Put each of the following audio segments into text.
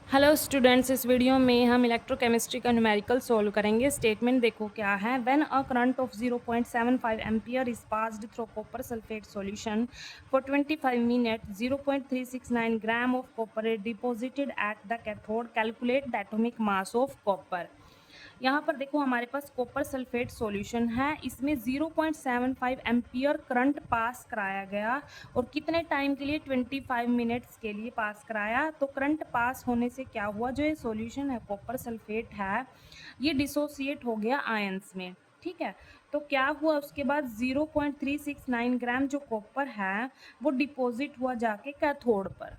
Hello students, इस video में हम इलेक्ट्रोकेमिस्ट्री का न्यूमेरिकल सोल्व करेंगे। स्टेटमेंट देखो क्या है। When a current of 0.75 ampere is passed through copper sulphate solution for 25 minute 0.369 gram of copper is deposited at the cathode, calculate the atomic mass of copper. यहाँ पर देखो हमारे पास copper sulphate solution है, इसमें 0.75 ampere current pass कराया गया और कितने टाइम के लिए, 25 मिनट्स के लिए पास कराया। तो करंट पास होने से क्या हुआ, जो ये सॉल्यूशन है कॉपर सल्फेट है ये डिसोसिएट हो गया आयंस में। ठीक है, तो क्या हुआ उसके बाद 0.369 ग्राम जो कॉपर है वो डिपॉजिट हुआ जाके कैथोड पर।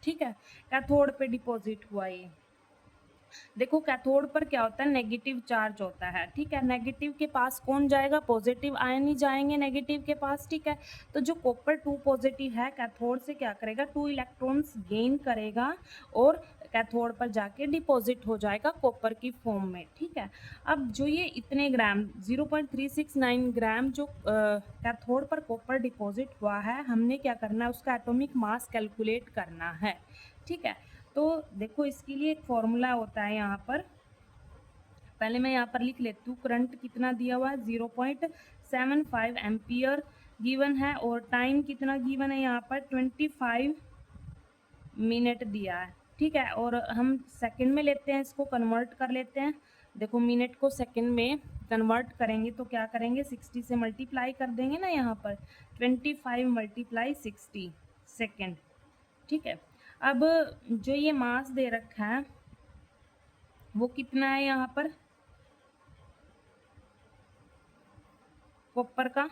ठीक है, कैथोड पे डिपॉजिट हुआ ये। देखो कैथोड पर क्या होता है, नेगेटिव चार्ज होता है। ठीक है, नेगेटिव के पास कौन जाएगा, पॉजिटिव आयन ही जाएंगे नेगेटिव के पास। ठीक है, तो जो कॉपर 2 पॉजिटिव है कैथोड से क्या करेगा, 2 इलेक्ट्रॉन्स गेन करेगा और कैथोड पर जाके डिपॉजिट हो जाएगा कॉपर की फॉर्म में। ठीक है, अब जो ये इतने ग्राम 0.369 ग्राम जो कैथोड पर कॉपर डिपॉजिट हुआ है, हमने क्या करना है, उसका एटॉमिक मास कैलकुलेट करना है। ठीक है, तो देखो इसके लिए एक फॉर्मूला होता है यहाँ पर, पहले मैं यहाँ पर लिख लेती हूँ। करंट कितना दिया हुआ है, 0.75 एम्पियर गिवन है और टाइम कितना गिवन है यहाँ पर, 25 मिनट दिया है। ठीक है, और हम सेकंड में लेते हैं, इसको कन्वर्ट कर लेते हैं। देखो मिनट को सेकंड में कन्वर्ट करेंगे तो क्या करेंगे, 60 से मल्टीप्लाई कर देंगे ना यहाँ पर, 25 मल्टीप्लाई 60 सेकेंड। ठीक है, अब जो ये मास दे रखा है वो कितना है यहाँ पर, कॉपर का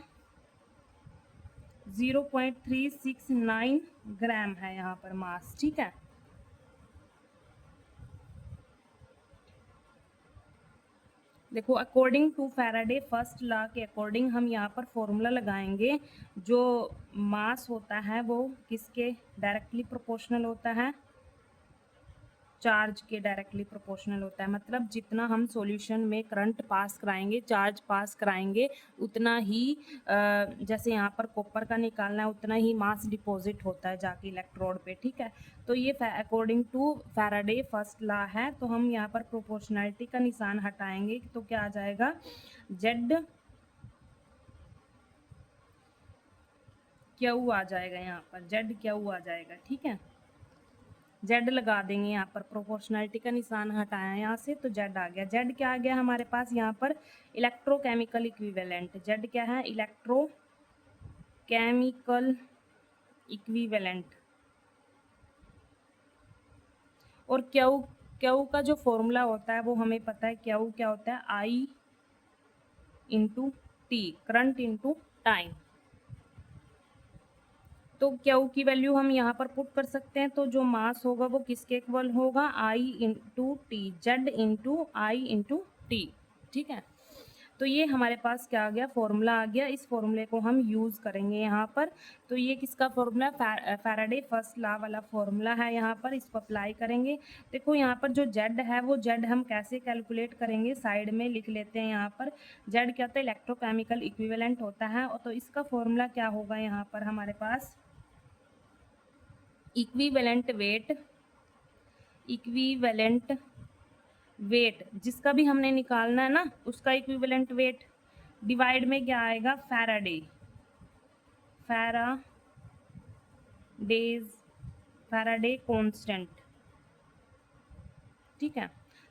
0.369 ग्राम है यहाँ पर मास। ठीक है, देखो according to Faraday first law के अकॉर्डिंग हम यहाँ पर फॉर्मूला लगाएंगे। जो मास होता है वो किसके डायरेक्टली प्रोपोर्शनल होता है, चार्ज के डायरेक्टली प्रोपोर्शनल होता है। मतलब जितना हम सॉल्यूशन में करंट पास कराएंगे, चार्ज पास कराएंगे, उतना ही जैसे यहाँ पर कॉपर का निकालना है उतना ही मास डिपॉजिट होता है जाके इलेक्ट्रोड पे। ठीक है, तो ये according to Faraday first law है। तो हम यहाँ पर प्रोपोर्शनैलिटी का निशान हटाएंगे तो क्या आ जाएगा, जेड क्यू आ जाएगा, यहाँ पर जेड क्यू आ जाएगा। ठीक है, जेड लगा देंगे यहाँ पर, प्रोपोर्शनैलिटी का निशान हटाया यहाँ से तो जेड आ गया। जेड क्या आ गया हमारे पास यहाँ पर, इलेक्ट्रोकेमिकल इक्विवेलेंट। जेड क्या है, इलेक्ट्रोकेमिकल इक्विवेलेंट। और क्यू, क्यू का जो फॉर्मूला होता है वो हमें पता है, क्यू क्या होता है, I into T, current into time. तो क्यू की वैल्यू हम यहाँ पर पुट कर सकते हैं। तो जो मास होगा वो किसके इक्वल होगा, आई इंटू टी, जेड इंटू आई इंटू टी। ठीक है, तो ये हमारे पास क्या आ गया, फॉर्मूला आ गया। इस फॉर्मूले को हम यूज़ करेंगे यहाँ पर। तो ये किसका फॉर्मूला, फैराडे फर्स्ट लॉ वाला फॉर्मूला है यहाँ पर, इसको अप्लाई करेंगे। देखो यहाँ पर जो जेड है वो जेड हम कैसे कैलकुलेट करेंगे, साइड में लिख लेते हैं। यहाँ पर जेड क्या होता है, इलेक्ट्रोकेमिकल इक्विवेलेंट होता है। और तो इसका फॉर्मूला क्या होगा यहाँ पर हमारे पास, इक्विवेलेंट वेट, इक्विवेलेंट वेट जिसका भी हमने निकालना है ना, उसका इक्विवेलेंट वेट डिवाइड में क्या आएगा, फैराडे, फैराडेज, फैराडे कांस्टेंट। ठीक है,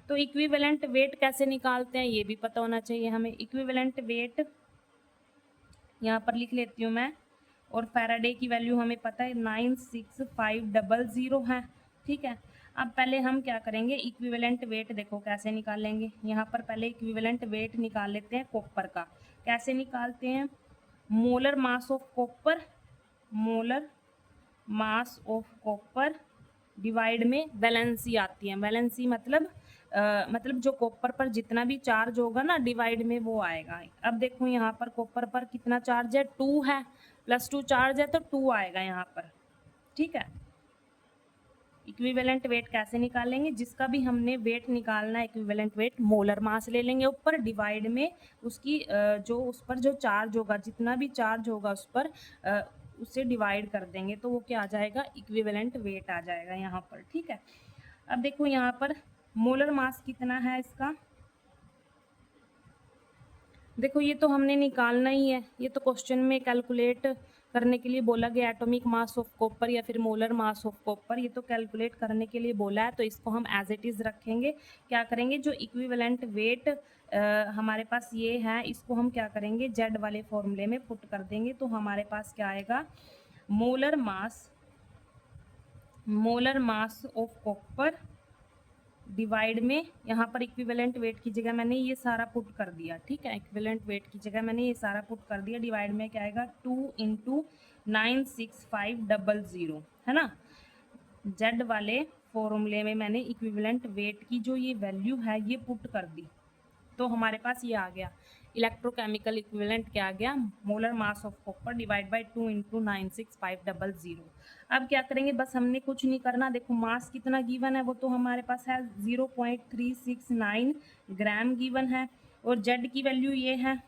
तो इक्विवेलेंट वेट कैसे निकालते हैं ये भी पता होना चाहिए हमें। इक्विवेलेंट वेट यहाँ पर लिख लेती हूँ मैं, और फैराडे की वैल्यू हमें पता है 96500 है। ठीक है, अब पहले हम क्या करेंगे, इक्विवेलेंट वेट देखो कैसे निकालेंगे। यहाँ पर पहले इक्विवेलेंट वेट निकाल लेते हैं कॉपर का। कैसे निकालते हैं, molar mass of copper, molar mass of copper divide में वैलेंसी आती है। वैलेंसी मतलब जो कॉपर पर जितना भी चार्ज होगा ना डिवाइड में वो आएगा। अब देखो यहाँ पर कॉपर पर कितना चार्ज है, 2 है, +2 चार्ज है तो 2 आएगा यहाँ पर। ठीक है, इक्विवेलेंट वेट कैसे निकालेंगे, जिसका भी हमने वेट निकालना है इक्विवेलेंट वेट, मोलर मास ले लेंगे ऊपर, डिवाइड में उसकी जो उस पर जो चार्ज होगा, जितना भी चार्ज होगा उस पर उससे डिवाइड कर देंगे तो वो क्या आ जाएगा, इक्विवेलेंट वेट आ जाएगा यहाँ पर। ठीक है, अब देखो यहाँ पर मोलर मास कितना है इसका, देखो ये तो हमने निकालना ही है, ये तो क्वेश्चन में कैलकुलेट करने के लिए बोला गया एटॉमिक मास ऑफ कॉपर या फिर मोलर मास ऑफ कॉपर, ये तो कैलकुलेट करने के लिए बोला है, तो इसको हम एज इट इज़ रखेंगे। क्या करेंगे, जो इक्विवेलेंट वेट हमारे पास ये है, इसको हम क्या करेंगे, जेड वाले फॉर्मूले में पुट कर देंगे, तो हमारे पास क्या आएगा, molar mass of copper divide में, यहाँ पर इक्विवेलेंट वेट की जगह मैंने ये सारा पुट कर दिया, ठीक है, इक्विवेलेंट वेट की जगह मैंने ये सारा पुट कर दिया, डिवाइड में क्या आएगा 2 × 96500, है ना। जेड वाले फॉर्मूले में मैंने इक्विवेलेंट वेट की जो ये वैल्यू है ये पुट कर दी, तो हमारे पास ये आ गया इलेक्ट्रोकेमिकल इक्विवेलेंट, क्या आ गया, molar mass of copper divide by 2 × 96500। अब क्या करेंगे, बस हमने कुछ नहीं करना, देखो मास कितना गिवन है वो तो हमारे पास है 0.369 ग्राम गिवन है, और जेड की वैल्यू ये है,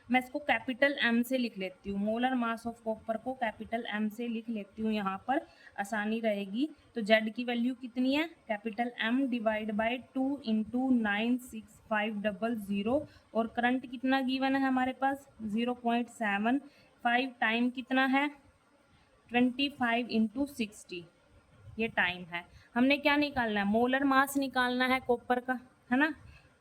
मैं इसको कैपिटल एम से लिख लेती हूँ, मोलर मास ऑफ कॉपर को कैपिटल एम से लिख लेती हूँ, यहाँ पर आसानी रहेगी। तो जेड की वैल्यू कितनी है, कैपिटल एम डिवाइड बाय 2 × 96500, और करंट कितना गिवन है हमारे पास 0.75, टाइम कितना है 25 × 60, ये टाइम है। हमने क्या निकालना है, मोलर मास निकालना है कॉपर का, है ना,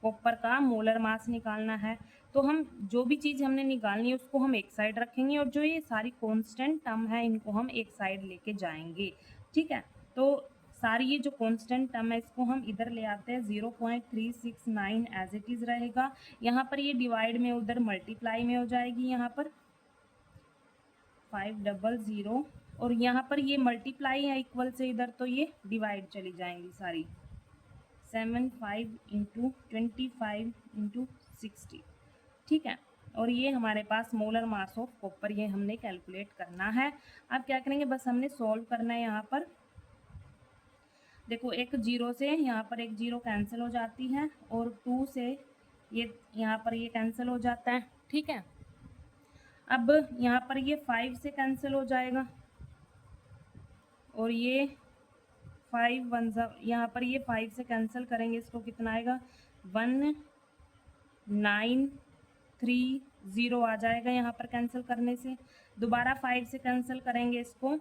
कॉपर का मोलर मास निकालना है। तो हम जो भी चीज़ हमने निकालनी है उसको हम एक साइड रखेंगे, और जो ये सारी कांस्टेंट टर्म है इनको हम एक साइड लेके जाएंगे, ठीक है। तो सारी ये जो कांस्टेंट टर्म है इसको हम इधर ले आते हैं, 0.369 एज इट इज़ रहेगा, यहाँ पर ये डिवाइड में उधर मल्टीप्लाई में हो जाएगी, यहाँ पर 500, और यहाँ पर ये मल्टीप्लाई है इक्वल से, इधर तो ये डिवाइड चली जाएंगी सारी, 75 × 25 × 60, ठीक है। और ये हमारे पास मोलर मास ऑफ कॉपर, ये हमने कैलकुलेट करना है। अब क्या करेंगे, बस हमने सॉल्व करना है। यहाँ पर देखो एक जीरो से यहाँ पर एक जीरो कैंसिल हो जाती है, और 2 से ये यहाँ पर ये कैंसिल हो जाता है, ठीक है। अब यहाँ पर ये 5 से कैंसिल हो जाएगा, और ये 5 1 यहाँ पर ये 5 से कैंसिल करेंगे, इसको कितना आएगा 1930 आ जाएगा यहाँ पर कैंसिल करने से। दोबारा 5 से कैंसिल करेंगे, इसको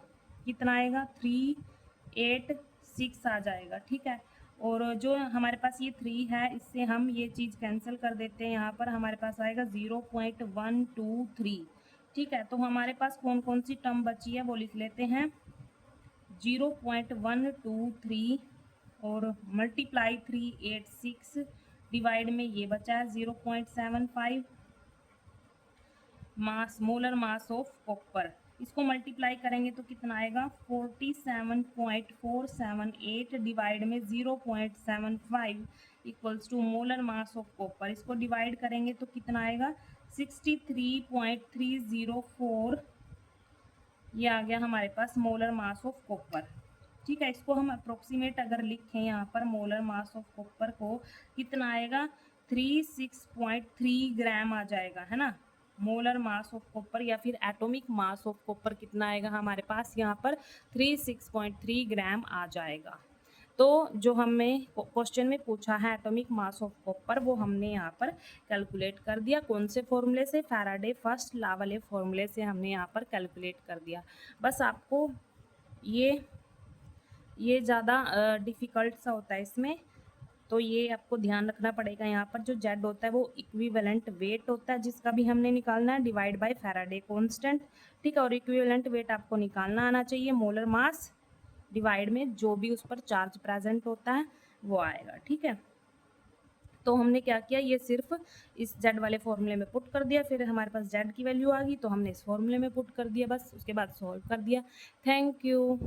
कितना आएगा 386 आ जाएगा, ठीक है। और जो हमारे पास ये 3 है इससे हम ये चीज़ कैंसिल कर देते हैं, यहाँ पर हमारे पास आएगा 0.123, ठीक है। तो हमारे पास कौन कौन सी टर्म बची है वो लिख लेते हैं, 0.123 और मल्टीप्लाई 386, डिवाइड में ये बचा है 0.75, mass molar mass of copper, इसको मल्टीप्लाई करेंगे तो कितना आएगा 47.478, डिवाइड में 0.75 equals to molar mass of copper, इसको डिवाइड करेंगे तो कितना आएगा 63.304, ये आ गया हमारे पास मोलर मास ऑफ कॉपर, ठीक है। इसको हम अप्रोक्सीमेट अगर लिखें यहाँ पर मोलर मास ऑफ कॉपर को कितना आएगा 36.3 ग्राम आ जाएगा, है ना, मोलर मास ऑफ कॉपर, या फिर एटॉमिक मास ऑफ कॉपर कितना आएगा हमारे पास यहाँ पर 36.3 ग्राम आ जाएगा। तो जो हमें क्वेश्चन में पूछा है एटॉमिक मास ऑफ कॉपर, वो हमने यहाँ पर कैलकुलेट कर दिया, कौन से फॉर्मूले से, फैराडे फर्स्ट लॉ वाले फॉर्मूले से हमने यहाँ पर कैलकुलेट कर दिया। बस आपको ये ज़्यादा डिफ़िकल्ट सा होता है इसमें, तो ये आपको ध्यान रखना पड़ेगा। यहाँ पर जो जेड होता है वो इक्विवेलेंट वेट होता है जिसका भी हमने निकालना है, डिवाइड बाय फैराडे कांस्टेंट, ठीक है। और इक्विवेलेंट वेट आपको निकालना आना चाहिए, मोलर मास डिवाइड में जो भी उस पर चार्ज प्रेजेंट होता है वो आएगा, ठीक है। तो हमने क्या किया, ये सिर्फ इस जेड वाले फॉर्मूले में पुट कर दिया, फिर हमारे पास जेड की वैल्यू आ गई तो हमने इस फॉर्मूले में पुट कर दिया, बस उसके बाद सॉल्व कर दिया। Thank you.